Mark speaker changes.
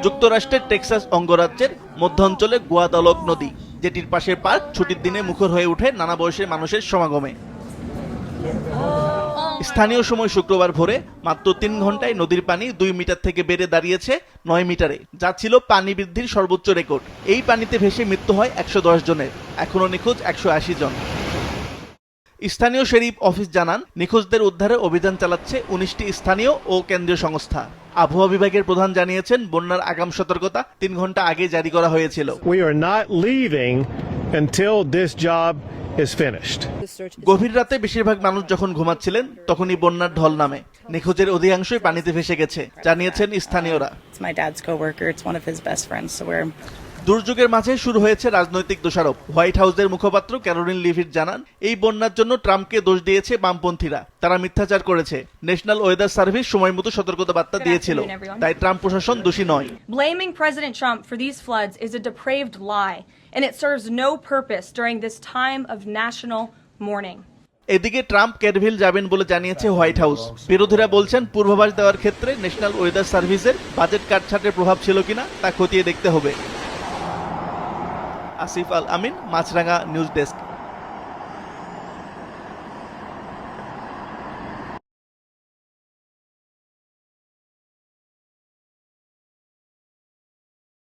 Speaker 1: যুক্তরাষ্ট্রের টেক্সাস অঙ্গরাজ্যের মধ্যাঞ্চলে গুয়াদালক নদী, যেটির পাশের পার্ক ছুটির দিনে মুখর হয়ে ওঠে নানা বয়সের মানুষের সমাগমে। স্থানীয় সময় শুক্রবার ভোরে মাত্র ৩ ঘন্টায় নদীর পানি ২ মিটার থেকে বেড়ে দাঁড়িয়েছে ৯ মিটারে, যা ছিল পানি বৃদ্ধির সর্বোচ্চ রেকর্ড। এই পানিতে ভেসে মৃত্যু হয় ১১০ জনের, এখনও নিখোঁজ ১৮০ জন। স্থানীয় শেরিফ অফিস জানান, নিখোঁজদের উদ্ধারে অভিযান চালাচ্ছে ১৯টি স্থানীয় ও কেন্দ্রীয় সংস্থা। আবহাওয়া বিভাগের প্রধান জানিয়েছেন, বন্যার আগাম সতর্কতা ৩ ঘন্টা আগে জারি করা হয়েছিল।
Speaker 2: We are not leaving until this job is finished.
Speaker 1: গভীর রাতে বেশিরভাগ মানুষ যখন ঘুমাচ্ছিলেন, তখনই বন্যার ঢল নামে। নিখোঁজের অধিকাংশই পানিতে ভেসে গেছে, জানিয়েছেন স্থানীয়রা।
Speaker 3: It's my dad's coworker. It's one of his best friends. So we're
Speaker 1: দুর্যোগের মাঝে শুরু হয়েছে রাজনৈতিক দোষারোপ। হোয়াইট হাউসের মুখপাত্র ক্যারোলিন লিভিট জানান, এই বন্যার জন্য ট্রাম্পকে দোষ দিয়েছে বামপন্থীরা। তারা মিথ্যাচার করেছে। ন্যাশনাল ওয়েদার সার্ভিস সময়মতো সতর্কতা বার্তা দিয়েছিল, তাই ট্রাম্প প্রশাসন দোষী নয়।
Speaker 4: Blaming President Trump for these floods is a depraved lie, and it serves no purpose during this time of national mourning.
Speaker 1: এদিকে ট্রাম্প ক্যারভিল যাবেন বলে জানিয়েছে হোয়াইট হাউস। বিরোধীরা বলছেন, পূর্বাভাস দেওয়ার ক্ষেত্রে ন্যাশনাল ওয়েদার সার্ভিসের বাজেট কাটছাটের প্রভাব ছিল কিনা তা খতিয়ে দেখতে হবে। আসিফ আল আমিন, মাছরাঙা নিউজ ডেস্ক।